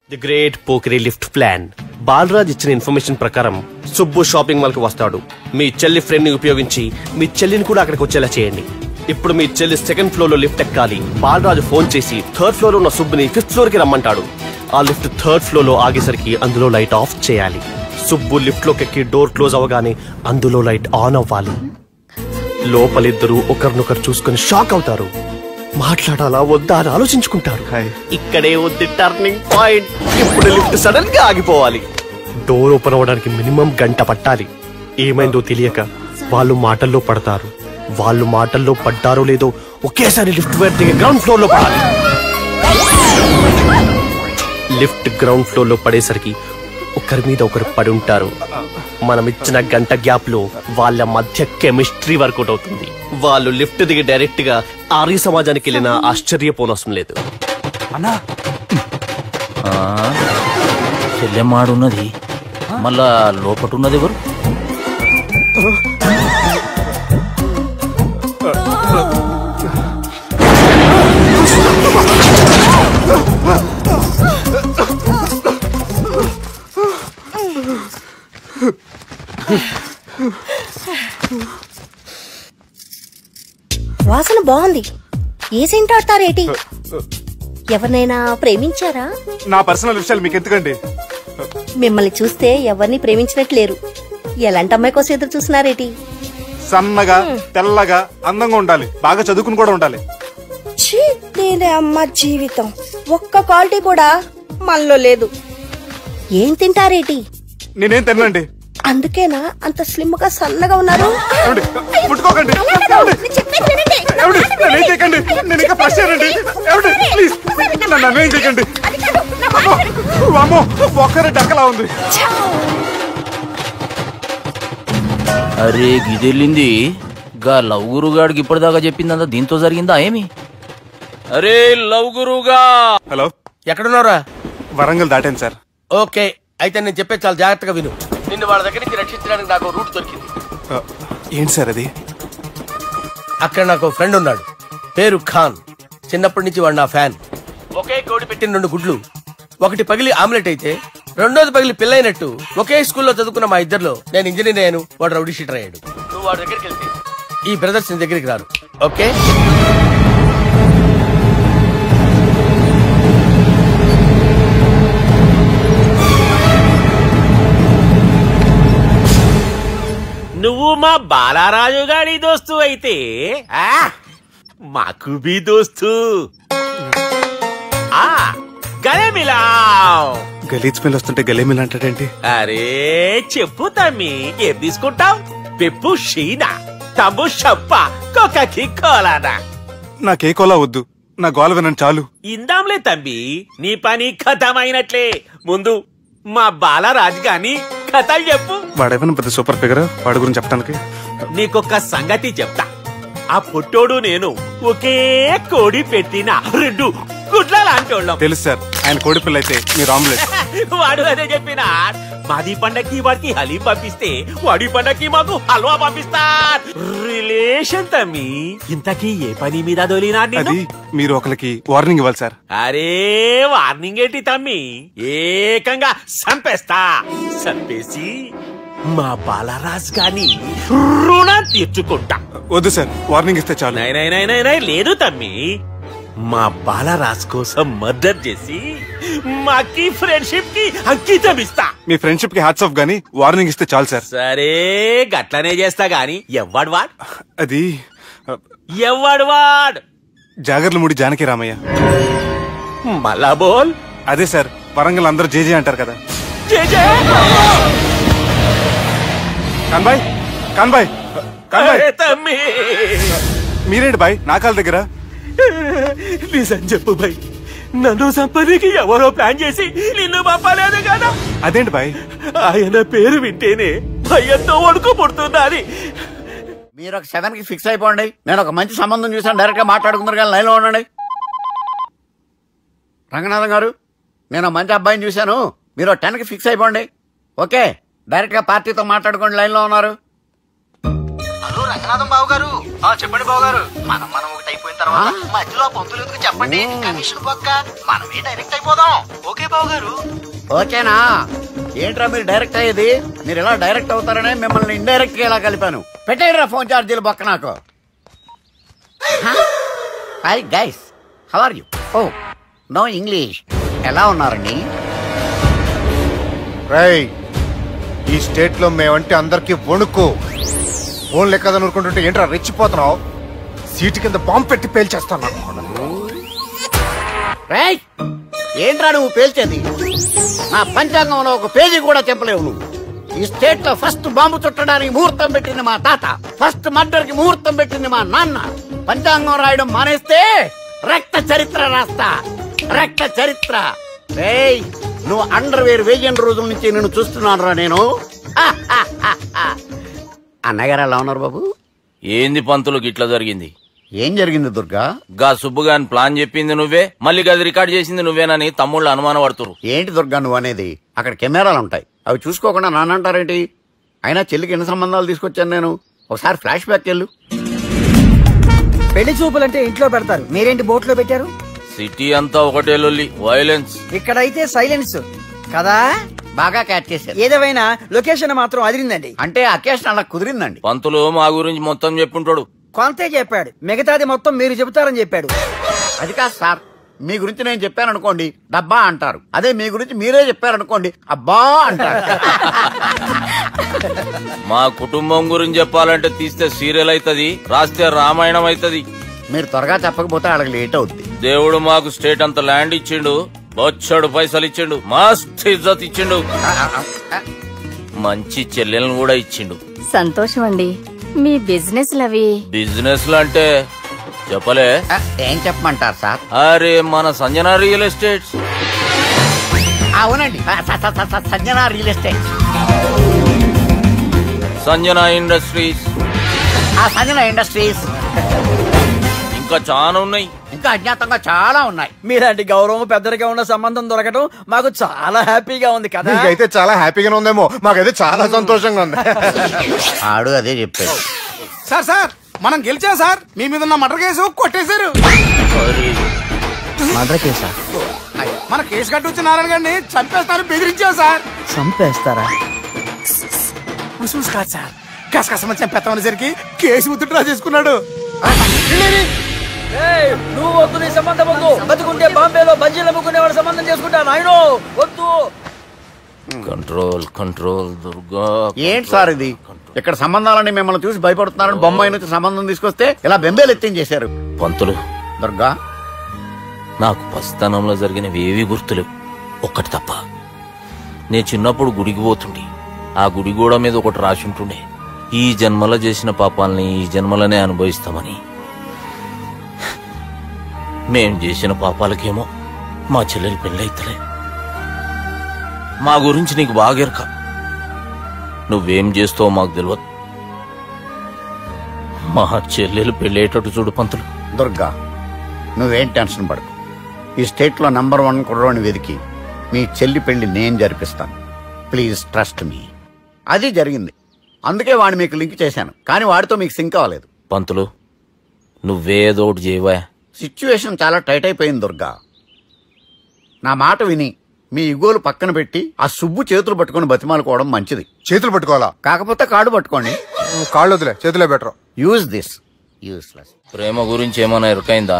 The great Pokiri lift plan. Balaraj ఇచ్చిన information ప్రకారం Subbu shopping mall కి వస్తాడు. మీ చెల్లి ఫ్రెండ్ ని ఉపయోగించి మీ చెల్లిని కూడా అక్కడికి వచ్చేలా చేయండి. ఇప్పుడు మీ చెల్లి సెకండ్ ఫ్లోర్ లో లిఫ్ట్ ఎక్కాలి. బాలరాజు ఫోన్ చేసి థర్డ్ ఫ్లోర్ లో ఉన్న సుబ్బుని ఫిఫ్త్ ఫ్లోర్ కి రమ్మంటాడు. ఆ లిఫ్ట్ థర్డ్ ఫ్లోర్ లో ఆగేసరికి అందులో లైట్ ఆఫ్ చేయాలి. సుబ్బు లిఫ్ట్ లోకి ఎక్కి డోర్ క్లోజ్ అవగానే అందులో లైట్ ఆన్ అవ్వాలి. లోపలిద్దరూ ఒకరినొకరు చూసుకుని షాక్ అవుతారు. మాట్లాడాలా వద్దా అని ఆలోచించుకుంటారు. ఇక్కడే ఉంది టర్నింగ్ పాయింట్. ఇప్పుడు లిఫ్ట్ సడన్ గా ఆగిపోవాలి. డోర్ ఓపెన్ అవ్వడానికి మినిమం గంట పట్టాలి. ఏమైందో తెలియక వాళ్ళు మాటల్లో పడతారు. వాళ్ళు మాటల్లో పడ్డారో లేదో ఒకేసారి లిఫ్ట్ వైర్ దిగి గ్రౌండ్ ఫ్లోర్ లో పడాలి. లిఫ్ట్ గ్రౌండ్ ఫ్లోర్ లో పడేసరికి ఒకరి మీద ఒకరు పడి ఉంటారు. మనం ఇచ్చిన గంట గ్యాప్ లో వాళ్ళ మధ్య కెమిస్ట్రీ వర్కౌట్ అవుతుంది. వాళ్ళు లిఫ్ట్ దిగి డైరెక్ట్ గా ఆర్య సమాజానికి వెళ్ళినా ఆశ్చర్యపోనవసరం లేదు. అన్నా చెల్లెమ్మాడున్నది, మళ్ళా లోపటున్నది ఎవరు? వాసన బాగుంది. ఏ సెంట్ ఆడతారేటి? ఎవరినైనా ప్రేమించారా? నా పర్సనల్ విషయాలు మీకు ఎందుకండి? మిమ్మల్ని చూస్తే ఎవరిని ప్రేమించినట్లేరు. ఎలాంటి అమ్మాయి కోసం ఎదురు చూస్తున్నారేటి? సన్నగా తెల్లగా అందంగా ఉండాలి, బాగా చదువుకుని కూడా ఉండాలి. నేనే అమ్మ జీవితం ఒక్క క్వాలిటీ కూడా మనలో లేదు. ఏం తింటారేటి? నేనేం తినండి. అందుకేనా అంత స్లిమ్ గా సన్నగా ఉన్నారు? ముట్టుకోకండి, నేను ఇంకా ఫ్రెష్ అయ్యానండి. ప్లీజ్ నన్ను అన్యాయం చేయకండి. ఒక్కరే డక్కలా ఉంది. అరే గిదెళ్ళింది గా లవ్ గురుగాడికి ఇప్పటిదాకా చెప్పిందంతా దీంతో జరిగిందా ఏమి? అరే లవ్ గురుగా, హలో, ఎక్కడున్నారా? వరంగల్ దాటాను సార్. ఓకే, అయితే నేను చెప్పే చాలా జాగ్రత్తగా విను. నిన్ను వాళ్ళ దగ్గర నుంచి రక్షించడానికి నాకు రూట్ దొరికింది. ఏంటి సార్ అది? అక్కడ నాకు ఫ్రెండ్ ఉన్నాడు, పేరు ఖాన్. చిన్నప్పటి నుంచి వాడు నా ఫ్యాన్. ఒకే కోడి పెట్టిన 2 గుడ్లు, ఒకటి పగిలి ఆమ్లెట్ అయితే రెండోది పగిలి పిల్లైనట్టు ఒకే స్కూల్లో చదువుకున్న మా ఇద్దరిలో నేను ఇంజనీర్ అయ్యాను, వాడు రౌడీ షీటర్ అయ్యాడు. నువ్వు వాడి దగ్గరికి వెళ్తే ఈ బ్రదర్స్ నీ దగ్గరికి రారు. ఓకే? నువ్వు మా బాలారాజు గాడి దోస్తు అయితే మాకు బి దోస్తు. గలే మిలావ్. గలీజ్ స్మెల్ వస్తుంటే గలే మిల్ అంటాడేంటి? అరే చెప్పు తమ్మి, ఏం తీసుకుంటావు? పెప్పు షీనా, తమ్ము షప్ప, కొకకి కోలానా? నాకే కోలా వద్దు, నా గోల వినండి చాలు. ఇందాంలే తమ్మి, నీ పని ఖతమైనట్లే. ముందు మా బాలరాజు గాని కథలు చెప్పు. వాడేమైనా పెద్ద సూపర్ ఫిగర్, వాడి గురించి చెప్పడానికి. నీకొక్క సంగతి చెప్తా. ఆ పొట్టోడు నేను ఒకే కోడి పెట్టిన 2 గుడ్ల లాంటోళ్ళం. తెలుసు సార్, ఆయన కోడి పిల్ల అయితే మీరు ఆమ్లెట్. వాడు అదే చెప్పిన. మాది పండక్కి వాడికి హలీం పంపిస్తే వాడి పండక్కి మాకు హల్వా పంపిస్తా. రిలేషన్ తమ్మి. ఇంతకీ ఏ పని మీద దొలినా? అది మీరు ఒకరికి వార్నింగ్ ఇవ్వాలి సార్. అరే వార్నింగ్ ఏంటి తమ్మి, ఏకంగా సంపేస్తా. సంపేసి మా బాలరాజ్ గాని రుణం తీర్చుకుంటా. వద్దు సార్, వార్నింగ్ ఇస్తే చాలు. లేదు తమ్మి, మా బాలరాజ్ కోసం మర్డర్ చేసి మాకి ఫ్రెండ్షిప్ కి అంకితం ఇస్తా. మీ ఫ్రెండ్షిప్ కి హ్యాట్స్ ఆఫ్ గానీ వార్నింగ్ ఇస్తే చాలు సార్. సరే గట్లనే చేస్తా గాని ఎవ్వడు వాడ్? అది ఎవ్వడు వాడ్? జాగర్లమూడి జానకి రామయ్య. మళ్ళా బోల్. అదే సార్, వరంగల్ అందరూ జేజే అంటారు కదా. కాన్బాయ్, కాన్బాయ్, కాన్బాయ్. తమ్మి మీరేంటి బాయ్ నా కాళ్ళ దగ్గర? నిజం చెప్పు బాయ్, నన్ను సంపదికి ఎవరో ప్లాన్ చేసి నిన్ను పంపలేదు కదా. అదేంటి బాయ్? ఆయన పేరు వింటేనే భయంతో వణుకు పుడుతున్నది. మీరు ఒక 7కి ఫిక్స్ అయిపోండి. నేను ఒక మంచి సంబంధం చూసాను, డైరెక్ట్ గా మాట్లాడుకుందరు కానీ లైన్లో ఉండండి. రంగనాథం గారు, నేను మంచి అబ్బాయిని చూశాను, మీరు 10కి ఫిక్స్ అయిపోండి. ఓకే, డైరెక్ట్ గా పార్టీతో మాట్లాడుకోండి. లైన్లో ఉన్నారు. రంగనాథం బాబు గారు. చెప్పండి బాబు గారు. మనం ఒకటి అయిపోయిన తర్వాత మధ్యలో పంతులు ఎందుకు చెప్పండి, కమిషన్ పక్క మనమే డైరెక్ట్ అయిపోదాం. ఓకే బాబు గారు. ఓకేనా? ఏంట్రా మీరు డైరెక్ట్ అయ్యేది? మీరు ఇలా డైరెక్ట్ అవుతారనే మిమ్మల్ని ఇండైరెక్ట్ గా ఇలా కలిపాను. పెట్టేయరా ఫోన్ ఛార్జీలు పక్క నాకు. Hi guys, how are you? Oh no English. ఎలా ఉన్నారండి? రేయ్, ఈ స్టేట్ లో మేమంటే అందరికి వణుకు. ఫోన్ లెక్క నూరుకుంటుంటే ఏంట్రా రెచ్చిపోతున్నావు? సీటు కింద బాంబు పెట్టి పేల్చేస్తాను. రేయ్, ఏంట్రా నువ్వు పేల్చేది? నా పంచాంగంలో ఒక పేజీ కూడా చెప్పలేవు నువ్వు. ఈ స్టేట్ లో ఫస్ట్ బాంబు చుట్టడానికి ముహూర్తం పెట్టింది మా తాత, ఫస్ట్ మర్డర్ కి ముహూర్తం పెట్టింది మా నాన్న. పంచాంగం రాయడం మానేస్తే రక్త చరిత్ర రాస్తా, రక్త చరిత్ర. రేయ్, నువ్వు అండర్వేర్ వేయని రోజుల నుంచి నేను చూస్తున్నాను రా నేను. అన్నగారు ఎలా ఉన్నారు బాబు? ఏంది పంతులు గిట్లా జరిగింది? ఏం జరిగింది దుర్గా? గా సుబ్బుగాని ప్లాన్ చెప్పింది నువ్వే, మళ్ళీ గది రికార్డ్ చేసింది నువ్వేనని తమ్ముళ్ళు అనుమానం పడుతురు. ఏంటి దుర్గా నువ్వు అనేది? అక్కడ కెమెరాలు ఉంటాయి, అవి చూసుకోకుండా నానంటారేంటి? అయినా చెల్లికి ఎన్ని సంబంధాలు తీసుకొచ్చాను నేను. ఒకసారి ఫ్లాష్ బ్యాక్ వెళ్ళు. పెళ్లి చూపులంటే ఇంట్లో పెడతారు, మీరేంటి బోట్లో పెట్టారు? సిటీ అంతా ఒకటే లొల్లి, వైలెన్స్. ఇక్కడైతే సైలెన్స్ కదా. బాగా క్యాచ్ చేశారు. ఏదేమైనా లొకేషన్ మాత్రం అదిరిందండి. అంటే అకేషన్ అలా కుదిరిందండి. పంతులు మా గురించి మొత్తం చెప్పుంటాడు. కొంతే చెప్పాడు, మిగతాది మొత్తం మీరు చెబుతారని చెప్పాడు. అది కాదు సార్, మీ గురించి నేను చెప్పాననుకోండి డబ్బా అంటారు, అదే మీ గురించి మీరే చెప్పారనుకోండి అబ్బా అంటారు. మా కుటుంబం గురించి చెప్పాలంటే తీస్తే సీరియల్ అవుతుంది, రాస్తే రామాయణం అవుతుంది. మీరు త్వరగా చెప్పకపోతే వాళ్ళకి లేట్ అవుద్ది. దేవుడు మాకు స్టేట్ అంత ల్యాండ్ ఇచ్చిండు, బొచ్చడు పైసలు ఇచ్చిండు, మస్త్ ఇజ్జత్ ఇచ్చిండు, మంచి చెల్లెలను కూడా ఇచ్చిండు. సంతోషం అండి. మీ బిజినెస్ లవి బిజినెస్ లు అంటే చెప్పలే. ఏం చెప్పమంటారు సార్? అరే మన సంజన రియల్ ఎస్టేట్స్. అవునండి, Sanjana real estate, Sanjana industries, Sanjana industries, ఇంకా చాలా ఉన్నాయి, ఇంకా అజ్ఞాతంగా చాలా ఉన్నాయి. మీలాంటి గౌరవం పెద్దరిగా ఉన్న సంబంధం దొరకడం మాకు చాలా హ్యాపీగా ఉంది కదా. మీకైతే చాలా హ్యాపీగానే ఉందేమో, మాకైతే చాలా సంతోషంగా ఉంది. ఆడు అదే చెప్పాడు. సార్ మనం గెలిచాం సార్. మీ మీద ఉన్న మర్డర్ కేసు కొట్టేశారు. మర్డర్ కేసా? మన కేసు కట్టి వచ్చిన నారాయణ గారిని చంపేస్తారు బెదిరించాం సార్. చంపేస్తారా? చూసి కాదు సార్, కసకసమని చంపేస్తామనేసరికి కేసు ముద్దు డ్రా చేసుకున్నాడు. నువ్వు వద్దు, నీ సంబంధం వద్దు. బతుకుంటే బాంబేలో బజ్జీలు అమ్ముకునే వాడు సంబంధం చేసుకుంటా నాయనో, వద్దు. Control control Durga. ఏంటి సార్ ఇది? ఇక్కడ సంబంధాలని మిమ్మల్ని చూసి భయపడుతున్నారని బొంబాయి నుంచి సంబంధం తీసుకొస్తే ఇలా బెంబేలు ఎత్తించేశారు. పంతులు, దుర్గా, నాకు పసితనంలో జరిగినవి ఏవి గుర్తులేవు, ఒక్కటి తప్ప. నేను చిన్నప్పుడు గుడికి పోతుండే, ఆ గుడి గోడ మీద ఒకటి రాసి ఉంటుండే, ఈ జన్మలో చేసిన పాపాలని ఈ జన్మలనే అనుభవిస్తామని. మేం చేసిన పాపాలకేమో మా చెల్లెలు పెళ్ళైతలే. మా గురించి నీకు బాగెరక, నువ్వేం చేస్తావో మాకు తెలియదు. మా చెల్లెలు పెళ్ళేటట్టు చూడు పంతులు. దుర్గా, నువ్వేం టెన్షన్ పడకు. ఈ స్టేట్ లో నంబర్ 1 కుర్రోని వెతికి మీ చెల్లి పెళ్లి నేను జరిపిస్తాను. Please trust me. అది జరిగింది, అందుకే వాడిని మీకు లింక్ చేశాను, కానీ వాడితో మీకు సింక్ అవ్వలేదు. పంతులు, నువ్వేదో ఒకటి చేయవా. సిచ్యువేషన్ చాలా టైట్ అయిపోయింది దుర్గా. నా మాట విని మీ ఇగోలు పక్కన పెట్టి ఆ సుబ్బు చేతులు పట్టుకుని బతిమాలుకోవడం మంచిది. చేతులు పట్టుకోవాలా? కాకపోతే కాళ్ళు పట్టుకోండి. కాళ్ళు వదిలే, చేతులే బెటర్. Use this. యూస్లెస్. ప్రేమ గురించి ఏమైనా ఎరుకైందా?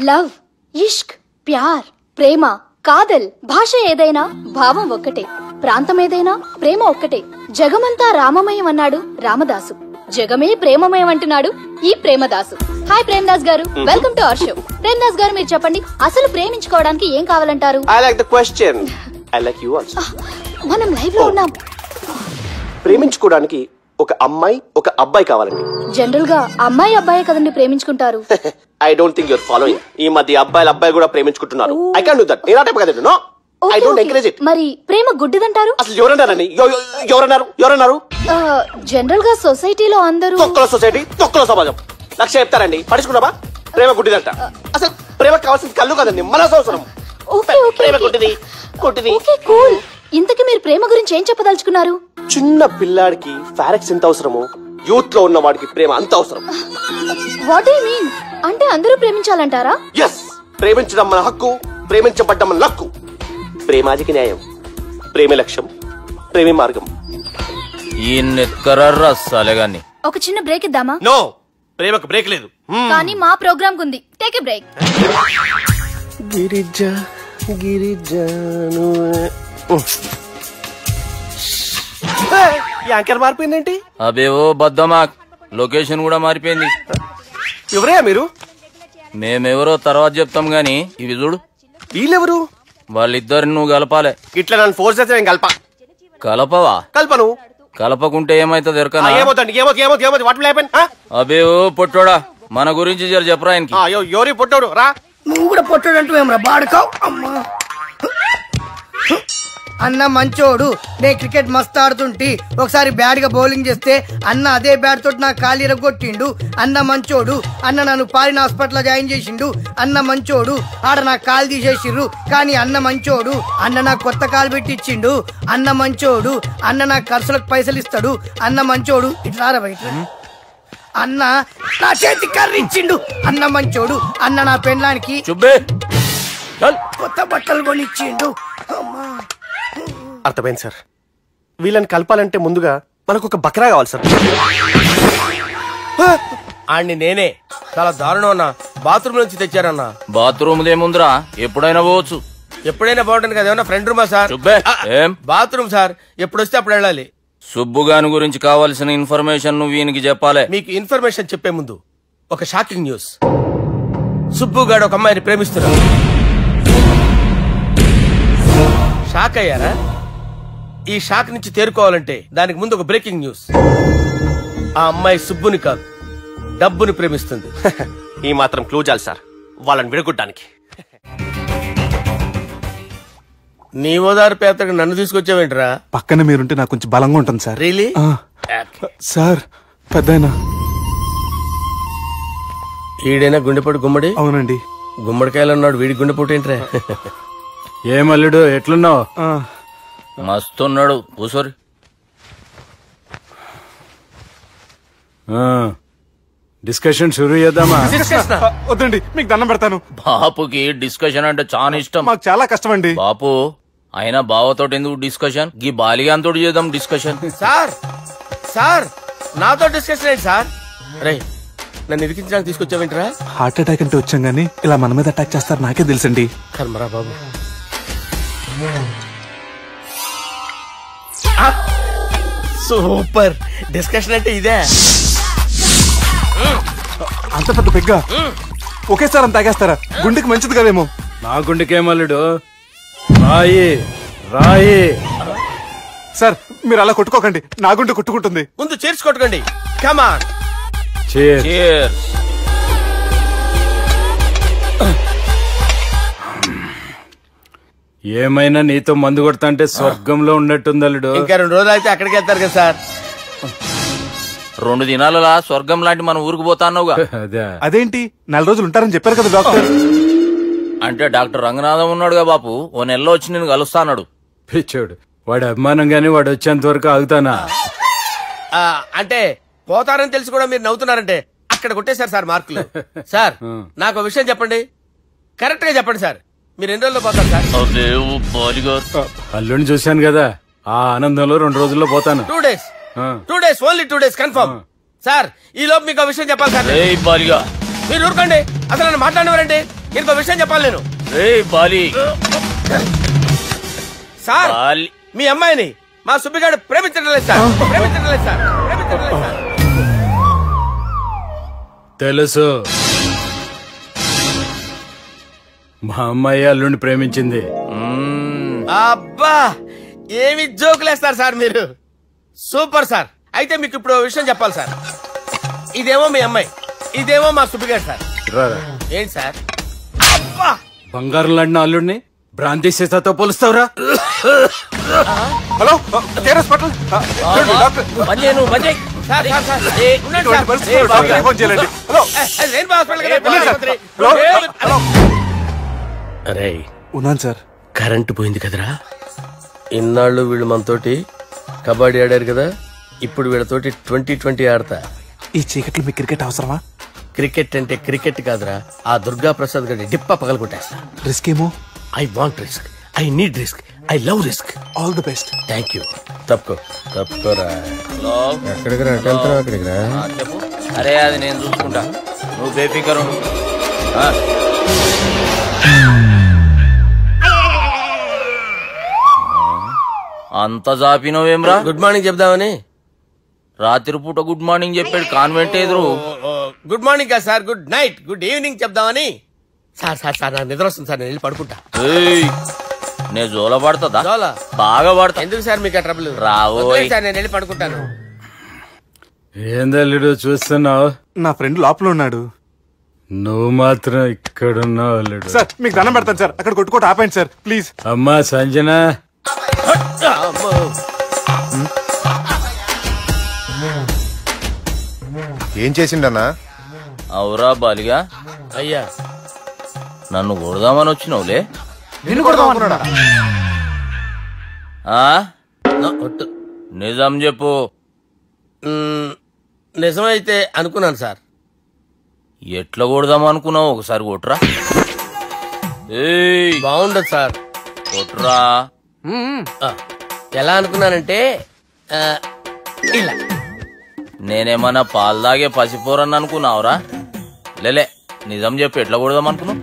లవ్, ఇష్క్, ప్యార్, ప్రేమ, కాదల్ భాష ఏదైనా భావం ఒక్కటే, ప్రాంతం ఏదైనా ప్రేమ ఒక్కటే. జగమంతా రామమయం అన్నాడు రామదాసు, జగమే ప్రేమమయం అంటున్నాడు ఈ ప్రేమదాసు. హాయ్ ప్రేమదాస్ గారు, welcome to our show. Premadasa గారు, మీరు చెప్పండి, అసలు ప్రేమించుకోవడానికి ఏం కావాలంటారు? I like the question. I like you also. మనం లైవ్ లో ఉన్నాం. ప్రేమించుకోవడానికి ఒక అమ్మాయి ఒక అబ్బాయి కావాలండి. జనరల్ గా అమ్మాయి అబ్బాయి కదండి ప్రేమించుకుంటారు. I don't think your following. ఈ మధ్య అబ్బాయిలు అబ్బాయి కూడా ప్రేమించుకుంటున్నారు. I can't do that. నేను ఆ టైప్ కదండి. No, I don't encourage it. మరి ప్రేమ గుడ్డిదంటారు? అసలు ఎవరన్నారండి? ఎవరన్నారు? జనరల్ గా సొసైటీలో అందరూ తొక్కల సొసైటీ, తొక్కల సమాజం లక్ష చెప్తారండి. పడుచుకున్నావా? ప్రేమ గుడ్డిదంట. అసలు ప్రేమ కావాల్సింది కళ్ళు కదండి, మనసు అవసరం. ప్రేమ గుడ్డిది. Okay cool. ఇంతకీ మీరు ప్రేమ గురించి ఏం చెప్పదలుచుకున్నారు? చిన్న పిల్లాడికి ఫారెక్స్ ఎంత అవసరమో యూత్ లో ఉన్న వాడికి ప్రేమ అంత అవసరం. What do you mean? అంటే అందరూ ప్రేమించాలంటారా? ఎస్, ప్రేమించడం మన హక్కు, ప్రేమించబడ్డం మన లక్కు. ప్రేమాదికి న్యాయం, ప్రేమ లక్ష్యం, ప్రేమే మార్గం. ఈ నెత్కరర్రా సాలేగాన్ని. ఒక చిన్న బ్రేక్ ఇద్దామా? నో, ప్రేమకు బ్రేక్ లేదు. కానీ మా ప్రోగ్రామ్ కుంది. Take a break. గిరిజ గిరిజను యాంకర్ మారిపోయిందేంటి? అబేవో బద్దమా, లొకేషన్ కూడా మారిపోయింది. ఎవరే మీరు? మేమెవరో తర్వాత చెప్తాం గాని ఇవి చూడు. వీళ్ళెవరు? వాళ్ళిద్దరిని నువ్వు కలపాలే. ఇట్లా నన్ను ఫోర్స్ చేస్తే నేను కలపవా? కల్పను. కలపకుంటే ఏమైతుంది ఎరకనా? అబేవో పొట్టోడా, మన గురించి జర చెప్పరా ఆయనకి. ఎవరి పొట్టోడు రా. నువ్వు కూడా పొట్టాడు అంటూ ఏమరా బాడుకావు. అమ్మా అన్న మంచోడు, నేను క్రికెట్ మస్తు ఆడుతుంటి. ఒకసారి బ్యాట్ గా బౌలింగ్ చేస్తే అన్న అదే బ్యాట్ తోటి నా కాలు ఇరగొట్టిండు. అన్న మంచోడు, అన్న నన్ను పాలిన హాస్పిటల్ జాయిన్ చేసిండు. అన్న మంచోడు, ఆడ నా కాలు తీసేసిర్రు కానీ అన్న మంచోడు. అన్న నాకు కొత్త కాలు పెట్టి ఇచ్చిండు. అన్న మంచోడు, అన్న నాకు ఖర్చులకు పైసలు ఇస్తాడు. అన్న మంచోడు. ఇట్లా బయట అన్న నా చేతి కర్రీ ఇచ్చిండు. అన్న మంచోడు. అన్న నా పెళ్ళానికి కొత్త బట్టలు కొనిచ్చిండు. అమ్మా అర్థమైంది సార్. వీళ్ళని కలపాలంటే ముందుగా మనకు ఒక బకరా కావాలి సార్. ఆడిని నేనే చాలా దారుణం అన్నా. బాత్రూమ్ నుంచి తెచ్చారన్నా. బాత్రూమ్ దేముందిరా, ఎప్పుడైనా పోవచ్చు. ఎప్పుడైనా పోవడానికి కదా, ఏమన్నా ఫ్రెండ్ రూమా సార్? ఏం బాత్రూమ్ సార్, ఎప్పుడు వస్తే అప్పుడు వెళ్ళాలి. సుబ్బుగాని గురించి కావాల్సిన ఇన్ఫర్మేషన్ నువ్వు ఈయనకి చెప్పాలి. మీకు ఇన్ఫర్మేషన్ చెప్పే ముందు ఒక షాకింగ్ న్యూస్. సుబ్బుగాడు ఒక అమ్మాయిని ప్రేమిస్తున్నాడు. షాక్ అయ్యారా? ఈ షాక్ నుంచి తేరుకోవాలంటే దానికి ముందు ఒక బ్రేకింగ్ న్యూస్. ఆ అమ్మాయి సుబ్బుని కాదు, డబ్బుని ప్రేమిస్తుంది. ఈ మాత్రం క్లూ చాలు సార్ వాళ్ళని విడగొట్టడానికి. నీ ఓదారు పేదకు నన్ను తీసుకొచ్చావేంట్రా? పక్కన మీరుంటే నాకు కొంచెం బలంగా ఉంటుంది సార్. రియలీ? సార్ పెద్దయినా ఈడైనా గుండెపోటు గుమ్మడి? అవునండి. గుమ్మడికాయలు అన్నాడు, వీడి గుండెపోటు ఏంట్రా? ఏమల్లుడు ఎట్లున్నావు? మస్తున్నాడు కూసోరి. డిస్కషన్ షురూ చేద్దామా? వద్దండి, మీకు దండం పెడతాను. బాపుకి డిస్కషన్ అంటే చాలా ఇష్టం. మాకు చాలా కష్టం అండి. బాపు అయినా బావతోటి ఎందుకు డిస్కషన్? గీ బాలిగాంతో చేద్దాం డిస్కషన్. సార్ సార్ నాతో డిస్కషన్ ఏంటి సార్? రే నన్ను ఇరికించడానికి తీసుకొచ్చావేంట్రా? హార్ట్ అటాక్ అంటే వచ్చాం గానీ ఇలా మన మీద అటాక్ చేస్తారు నాకే తెలుసండి. కర్మరా బాబు. సూపర్ డిస్కషన్ అంటే ఇదే. అంత పెద్ద పెగ్గ ఒకేసారి అంత తాగేస్తారా? గుండెకి మంచిది కదేమో. నా గుండెకేమల్లుడు, రాయి రాయి. సార్ మీరు అలా కొట్టుకోకండి, నా గుండె కొట్టుకుంటుంది. ముందు చేర్చి కొట్టుకోండి. కమాన్. Cheers. ఏమైనా నీతో మందు కొడతా అంటే స్వర్గంలో ఉన్నట్టుంది అల్లుడు. ఇంకా 2 రోజులు అయితే అక్కడికి వెళ్తారు కదా సార్. 2 దినాలలా స్వర్గం లాంటి మన ఊరికి పోతాన్నావుగా. అదేంటి 4 రోజులు ఉంటారని చెప్పారు కదా డాక్టర్. అంటే డాక్టర్ రంగనాథం ఉన్నాడుగా బాపు, ఓ నెలలో వచ్చి నేను కలుస్తాన్నాడు. పిచ్చోడు, వాడి అభిమానం గాని వాడు వచ్చేంత వరకు ఆగుతానా? అంటే పోతారని తెలిసి కూడా మీరు నవ్వుతున్నారంటే అక్కడ కొట్టేశారు సార్ మార్కులు. సార్ నాకు విషయం చెప్పండి, కరెక్ట్ గా చెప్పండి సార్. మీరు ఎన్ని రోజుల్లో పోతారు సార్? అల్లుడిని చూశాను కదా, ఆ ఆనందంలో 2 రోజుల్లో పోతాను. 2 days. 2 days, only 2 days confirm. Sir ఈ లోపు మీకు విషయం చెప్పాలి సార్. మీరు ఊరుకోండి, అసలు నన్ను మాట్లాడేవారండి. ఇంకో విషయం చెప్పాలి నేను. సార్ మీ అమ్మాయిని మా సుబ్బిగాడు ప్రేమించడం లేదు సార్. ప్రేమించడం లేదు సార్. ప్రేమించడం లేదు సార్. తెలుసు, మా అమ్మాయి అల్లుడిని ప్రేమించింది. అబ్బా ఏమి జోకులేస్తారు సార్ మీరు. Super sir. అయితే మీకు ఇప్పుడు విషయం చెప్పాలి సార్. ఇదేమో మీ అమ్మాయి, ఇదేమో మా సుబ్బిగాడు సార్. ఏంటి సార్? అబ్బా బంగారం లాంటి అల్లుడిని భ్రాంతి సీతతో పోలుస్తావురా? హలో హాస్పిటల్ అరే ఉన్నాను సార్. కరెంటు పోయింది కదరా, ఇన్నాళ్ళు వీళ్ళు మనతోటి కబడ్డీ ఆడారు కదా, ఇప్పుడు వీళ్ళతోటి 2020 ఆడతా. ఈ చీకట్లో మీ క్రికెట్ అవసరమా? క్రికెట్ అంటే క్రికెట్ కాదురా, ఆ దుర్గా ప్రసాద్ గారి డిప్ప పగలగొట్టేస్తా. రిస్క్ ఏమో. I want risk, I need risk, I love risk. All the best. Thank you. తప్పుకోరా. ఎక్కడికి రా? అక్కడికి రా. చెప్పు. అరే అది నేను చూసుకుంటా, నువ్వు బేఫికర్. అంత జాపినవేమ్రా? గుడ్ మార్నింగ్ చెప్దామని. రాత్రి పూట గుడ్ మార్నింగ్ చెప్పాడు కాన్వెంట్ ఎదురు. గుడ్ మార్నింగ్ కదా sir, good night, good evening చెప్దామని. సార్ నాకు నిద్ర వస్తుంది సార్, నేను వెళ్ళి పడుకుంటా. నేను జోల పడుతుందా? జోల బాగా పడతా. ఎందుకు సార్ మీకు ట్రబుల్? రావు సార్, నేను వెళ్ళి పడుకుంటాను. ఏందల్లుడు చూస్తున్నావు? నా ఫ్రెండ్ లోపల ఉన్నాడు. నువ్వు మాత్రం ఇక్కడున్నావు అల్లుడు. సార్ మీకు దండం పెడతాను సార్, అక్కడ కొట్టుకోట ఆపండి సార్ ప్లీజ్. అమ్మా సంజన, ఏం చేసిండన్నా? అవురా బాలిగా. అయ్యా నన్ను కొడదామని వచ్చినావులే. నిన్ను కొడదామన్నాడా? నిజం చెప్పు. నిజమైతే అనుకున్నాను సార్. ఎట్లా కొడదాం అనుకున్నావు? ఒకసారి కొట్రా. బాగుండదు సార్, కొట్రా. ఎలా అనుకున్నానంటే ఇలా. నేనేమన్నా పాలు తాగే పసిపోరని అనుకున్నావురా? లేలే, నిజం చెప్పు, ఎట్లా కొడదాం అనుకున్నావు?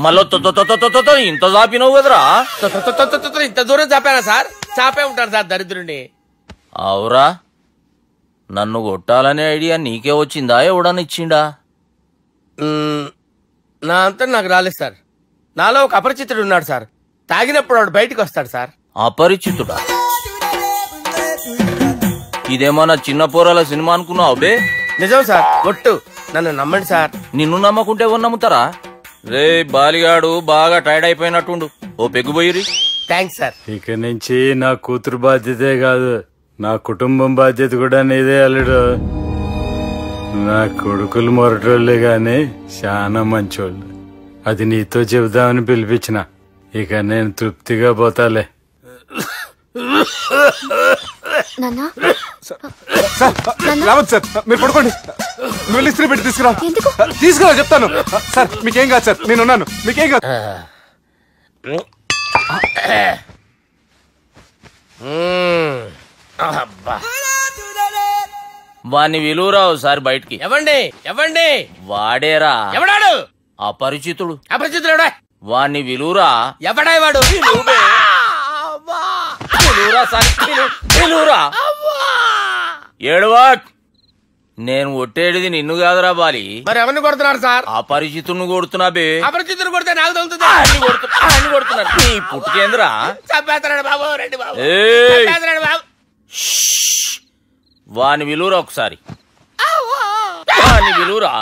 మళ్ళీ ఇంత చాపినావు కదరా? ఇంత దూరం చాపానా సార్? చాపే ఉంటాను సార్ దరిద్రుడిని. అవురా, నన్ను కొట్టాలనే ఐడియా నీకే వచ్చిందా? ఎవడని ఇచ్చిండా? నా అంతా నాకు రాలేదు సార్. నాలో ఒక అపరిచితుడు ఉన్నాడు సార్. తాగినప్పుడు వాడు బయటికి వస్తాడు సార్. అపరిచితుడా? ఇదేమన్నా చిన్న పోరాల సినిమా అనుకున్నావు బే? నిజం సార్, ఒట్టు, నన్ను నమ్మండి సార్. నిన్ను నమ్మకుంటే ఎవరు నమ్ముతారా? రే బాలిగాడు బాగా టైర్డ్ అయిపోయినట్టుండు, ఓ పెగ్గుబోయిరి. Thanks sir. ఇక నుంచి నా కూతురు బాధ్యతే కాదు, నా కుటుంబం బాధ్యత కూడా నీదే అల్లుడు. నా కొడుకులు మొరటోళ్లే గాని చాలా మంచోళ్ళు. అది నీతో చెబుదామని పిలిపించిన. ఇక నేను తృప్తిగా పోతాలే. రావద్దు సార్, మీరు పడుకోండి. నువ్వు వెళ్ళి ఇస్త్రీ పెట్టి తీసుకురా చెప్తాను. సార్ మీకేం కాదు సార్, నేనున్నాను, మీకేం కాదు. వాణ్ణి విలువరావు సార్ బయటికి. ఎవండి వాడేరా. ఎవడాడు? అపరిచితుడు. అపరిచితుడు వాణ్ణి విలువరా. ఎవడా వాడు? ఏడువా. నేను కొట్టేడిది నిన్ను కాదురా బాలి. మరి ఎవరిని కొడుతున్నారు సార్? అపరిచితుడిని కొడుతున్నా బే. అపరిచితుడు కొడితే నాకు తగులుతుంది. కొడుతున్నారు నీ పుట్టుకేంద్రా. చంపేస్తున్నాడు బాబు, రండి బాబు. వాని విలువరా ఒకసారి. వాని విలువరా.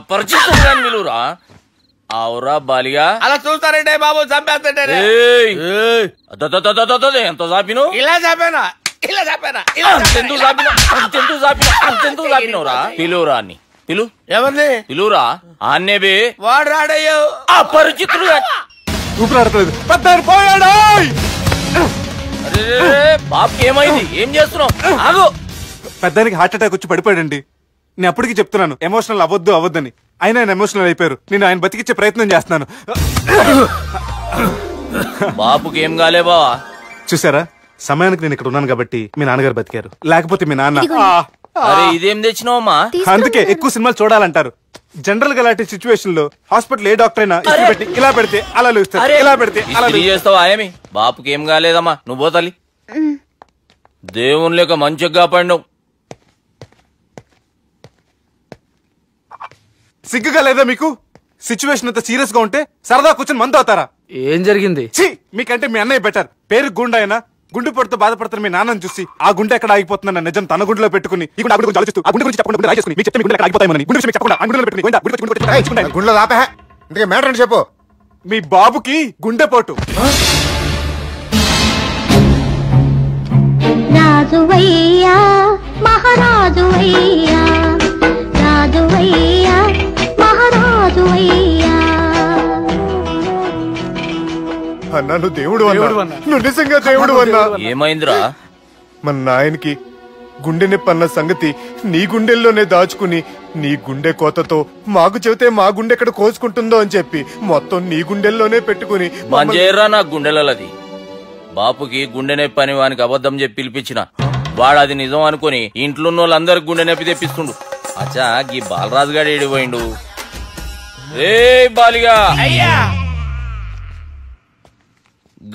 పరిచితుడు గాని విలువరా. అవురా బాలిగా. అలా చూస్తారంటే బాబు, చంపేస్తాడే. ఎంత చాపిను? ఇలా చాపానా? ఇలా చాపానా? అంతెందుకు చాపినవురా? పిలువురా అని. పిలు. ఎవరిని పిలువురా. ఆన్నే బే. వాడు రాడయ్యో. అపరిచితుడు. ఊపిరాడట్లేదు. పోయాడు. బాబుకి ఏమైంది? ఏం చేస్తున్నావు? ఆగు. పెద్దానికి హార్ట్ అటాక్ వచ్చి పడిపోయాడండి. నేను అప్పటికి చెప్తున్నాను ఎమోషనల్ అవ్వద్దని. అయినా ఆయన ఎమోషనల్ అయిపోయారు. నేను ఆయన బతికిచ్చే ప్రయత్నం చేస్తున్నాను. బాబుకి ఏం కాలే బావా? చూసారా, సమయానికి నేను ఇక్కడ ఉన్నాను కాబట్టి మీ నాన్నగారు బతికారు. లేకపోతే మీ నాన్న. అరే ఇదేం తెచ్చినావమ్మా? అందుకే ఎక్కువ సినిమాలు చూడాలంటారు. జనరల్ గా అలాంటి సిచ్యువేషన్ లో హాస్పిటల్ ఏ డాక్టర్ అయినా పెట్టి ఇలా పెడితే అలా లూస్తారు, ఇలా పెడితే అలా చేస్తావా? ఏమి బాపుకి ఏం కాలేదమ్మా, నువ్వు పోతాలి. దేవుని లేక మంచిగా కాపాడినావు. సిగ్గుగా లేదా మీకు? సిచ్యువేషన్ అంత సీరియస్ గా ఉంటే సరదా కూర్చొని మందు అవుతారా? ఏం జరిగింది? మీకంటే మీ అన్నయ్య బెటర్. పేరు గుండె అయినా గుండె పొడితో బాధపడుతున్న మీ నాన్నని చూసి ఆ గుండె ఎక్కడ ఆగిపోతుందన్న నిజం తన గుండెలో పెట్టుకుని ఈ గుండె గురించి ఆలోచిస్తూ ఆ గుండె గురించి చెప్పకుండా రాజేసుకుని మీకు చెప్తే మీ గుండె ఎక్కడ ఆగిపోతాయని గుండె విషయం చెప్పకుండా ఆ గుండెలో పెట్టుకుని గుండెలో ఆపే. ఇంతకీ మ్యాటర్ అని చెప్పు. మీ బాబుకి గుండెపోటు. రాజువయ్యా మహారాజువయ్యా, రాజువయ్యా మహారాజువయ్యా. అన్నా నువ్వు దేవుడు అన్నా, నువ్వు నిజంగా దేవుడు అన్నా. ఏమైందిరా? మన నాయనకి గుండె నొప్పి అన్న సంగతి నీ గుండెల్లోనే దాచుకుని నీ గుండె కోతతో మాకు చెబితే మా గుండె ఎక్కడ కోసుకుంటుందో అని చెప్పి మొత్తం నీ గుండెల్లోనే పెట్టుకుని మంజేరా నా గుండెలది. బాపుకి గుండె నొప్పి అని వానికి అబద్ధం చెప్పి పిలిపించిన వాడు అది నిజం అనుకుని ఇంట్లో వాళ్ళందరికి గుండె నొప్పి తెప్పిస్తుండు. అచ్చా గీ బాలరాజు గారు ఏడిపోయిండు. రే బాలిగా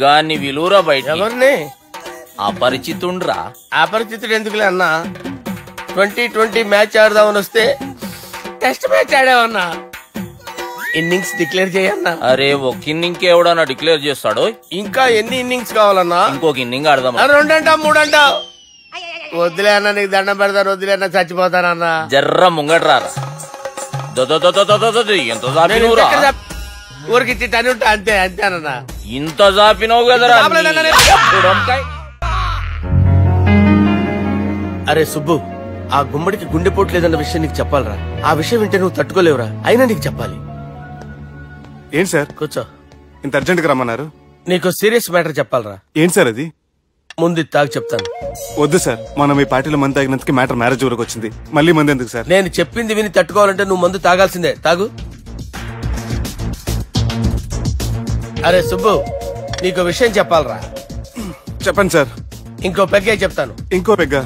గాన్ని విలువరా బయట. ఎవరిని? అపరిచితుండ్రా. అపరిచితుడు ఎందుకులే అన్నా, 2020 మ్యాచ్ ఆడదామని వస్తే టెస్ట్ మ్యాచ్ ఆడామన్నా. ఇన్నింగ్స్ డిక్లేర్ చేయన్నా. అరే ఒక ఇన్నింగ్ ఎవడన్నా డిక్లేర్ చేస్తాడో? ఇంకా ఎన్ని ఇన్నింగ్స్ కావాలన్నా? ఇంకొక ఇన్నింగ్ ఆడదాం. 2 అంటావు 3 అంటావు. వద్దులే అన్న, నీకు దండం పెడతాను. వద్దులే అన్న, చచ్చిపోతానన్నా. జర్ర ముంగట్రా. ఎంత జాపినవురా? ఊరికి తిట్టాను ఉంటా, అంతే అంతేనన్నా. ఇంత జాపినవు కదరా. అరే సుబ్బు, ఆ గుమ్మడికి గుండెపోటు లేదన్న విషయం నీకు చెప్పాలరా. ఆ విషయం వింటే నువ్వు తట్టుకోలేవురా, అయినా నీకు చెప్పాలి. ఏంటి సార్? కూర్చో. ఇంత అర్జెంట్ గా రమ్మన్నారు? నీకు సీరియస్ మ్యాటర్ చెప్పాలరా. ఏంటి సార్ అది? ముందు తాగు చెప్తాను. వద్దు సార్, మనం ఈ పార్టీలో మంది తాగినందుకు మ్యాటర్ మ్యారేజ్ వరకు వచ్చింది. మళ్ళీ మంది ఎందుకు సార్? నేను చెప్పింది విని తట్టుకోవాలంటే నువ్వు మందు తాగాల్సిందే. తాగు. అరే సుబ్బు, నీకు విషయం చెప్పాలరా. చెప్పండి సార్. ఇంకో పెగ్గే చెప్తాను. ఇంకో పెగ్గా?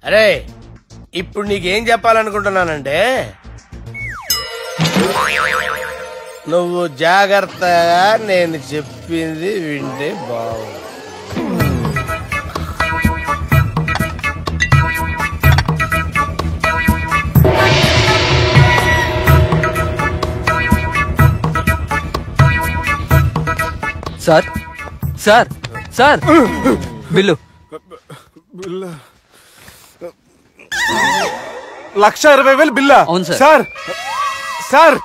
అరే ఇప్పుడు నీకేం చెప్పాలనుకుంటున్నానంటే, నువ్వు జాగ్రత్తగా నేను చెప్పింది వింటే బాగుంది. సార్ సార్ సార్ బిల్లు 1,20,000 బిల్లా? అవును sir. Sir sir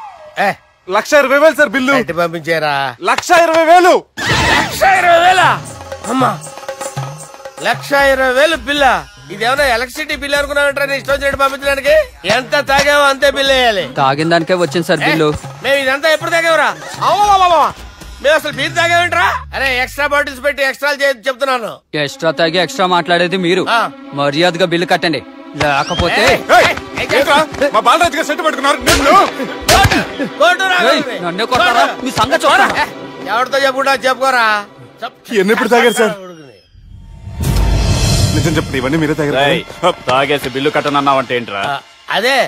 1,20,000 sir bill. పంపించారా? 1,20,000. 1,20,000? అమ్మా, 1,20,000 బిల్లా? ఇదేమన్నా ఎలక్ట్రిసిటీ బిల్ అనుకున్నామంటారా? నీ ఇష్టం వచ్చినట్టు పంపించడానికి. ఎంత తాగామో అంతే బిల్ వేయాలి. తాగిన దానికే వచ్చింది సార్ బిల్లు. మేము ఇదంతా ఎప్పుడు తాగావురా? మేము అసలు బీర్ తాగామంటారా? అరే ఎక్స్ట్రా బాటిల్స్ పెట్టి ఎక్స్ట్రా చెప్తున్నాను. ఎక్స్ట్రా తాగి ఎక్స్ట్రా మాట్లాడేది మీరు. మర్యాదగా బిల్లు కట్టండి, లేకపోతే మా బాలరాజు గారు సెట్ పట్టుకున్నారు. నన్నే కొడతారా? మీ సంగతి చూడరా? ఎవరితో చెప్పుకుంటా చెప్పుకోరా. ఎన్నెప్పుడు తాగారు సార్? నిజం చెప్పండి, ఇవన్నీ మీరే తాగారు? తాగేసి బిల్లు కట్టనన్నావంటే ఏంట్రా? అదే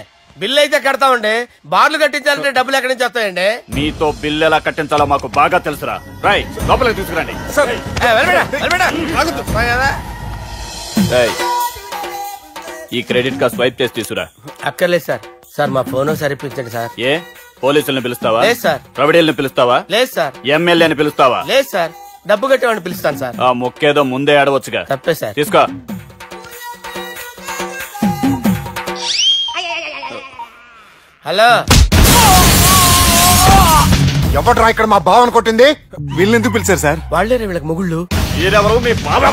బిల్లు అయితే కడతామండి, బార్లు కట్టించాలంటే డబ్బులు ఎక్కడి నుంచి వస్తాయండి? నీతో బిల్లు ఎలా కట్టించాలో మాకు బాగా తెలుసురా. రై లోపలికి తీసుకురండి. ఈ క్రెడిట్ కార్డ్ స్వైప్ చేసి తీసుకురా. అక్కర్లేదు సార్. సార్ మా ఫోన్ సరిపించండి సార్. ఏ పోలీసుల్ని పిలుస్తావా? లేదు సార్. ప్రొవిడీల్ని పిలుస్తావా? లేదు సార్. ఎమ్మెల్యేని పిలుస్తావా? లేదు సార్. డబ్బు కట్టేవాడిని పిలుస్తాను సార్. ఆ మొక్కేదో ముందే ఆడవచ్చుగా. తప్పే సార్. తీసుకో. హలో, ఎవడ్రా ఇక్కడ మా బావని కొట్టింది? వీళ్ళని ఎందుకు పిలిచారు సార్? వాళ్ళేరే వీళ్ళకి మొగుళ్ళు. మీరెవరు? మీ బాబా.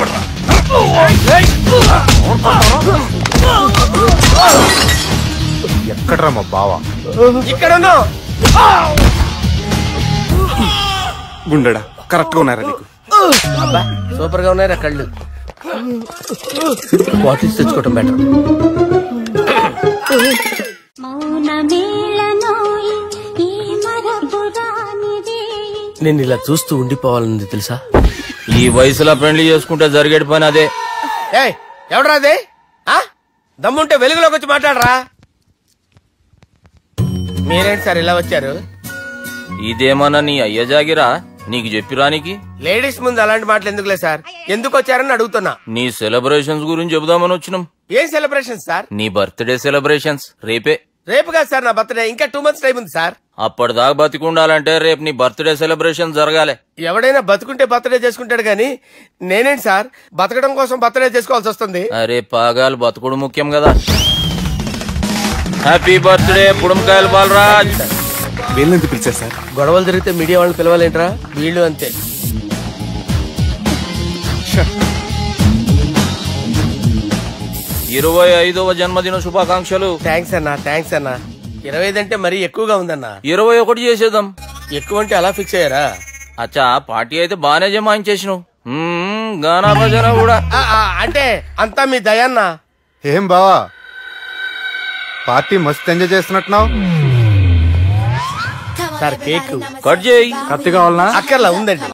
ఎక్కడ్రా మా బావ? ఇక్కడ గుండెడా కరెక్ట్ గా ఉన్నారా నీకు? సూపర్ గా ఉన్నారా కళ్ళు? బాటిల్స్ తెచ్చుకోవటం బెటర్. నేను ఇలా చూస్తూ ఉండిపోవాలని తెలుసా? ఈ వయసులో పెళ్లి చేసుకుంటే జరిగేటి పని అదే. ఎవడరా అదే? దమ్ముంటే వెలుగులోకి వచ్చి మాట్లాడరా. మీరేంటి సార్ ఇలా వచ్చారు? ఇదేమన్నా నీ అయ్య జాగిరా నీకు చెప్పిరానికి? లేడీస్ ముందు అలాంటి మాటలు ఎందుకులే సార్. ఎందుకు వచ్చారని అడుగుతున్నా. నీ సెలబ్రేషన్స్ గురించి చెబుదామని వచ్చినాం. ఏం సెలబ్రేషన్ సార్? నీ బర్త్డే సెలబ్రేషన్స్ రేపే. రేపు కాదు సార్ నా బర్త్డే, ఇంకా 2 months టైం ఉంది సార్. అప్పటిదాకా బతికుండాలంటే రేపు నీ బర్త్డే సెలబ్రేషన్ జరగాలి. ఎవడైనా బతుకుంటే బర్త్డే చేసుకుంటాడు గానీ నేనేంటి సార్ బతకడం కోసం బర్త్డే చేసుకోవాల్సి వస్తుంది? అరే పాగాలు బతుకుడు ముఖ్యం కదా. హ్యాపీ బర్త్డే పుడుమకాయలు బాలరాజ్. వీళ్ళని పిలిచారు సార్? గొడవలు జరిగితే మీడియా వాళ్ళని పిలవాలేంట్రా? వీళ్ళు అంతే. 25వ జన్మదిన శుభాకాంక్షలు. థ్యాంక్స్ అన్నా. థ్యాంక్స్ అన్నా. 25 అంటే మరీ ఎక్కువగా ఉందన్నా. 21 చేసేద్దాం. ఎక్కువ అంటే అలా ఫిక్స్ అయ్యారా? అచ్చా పార్టీ అయితే బానే జమాయించేసినావు. గానా భజన కూడా అంటే అంతా మీ దయన్నా. ఏం బావా పార్టీ మస్తు ఎంజాయ్ చేస్తున్నట్టున్నావు. సార్ కేక్ కట్ చేయి. కత్తి కావాలనా? అక్కర్లా ఉందండి.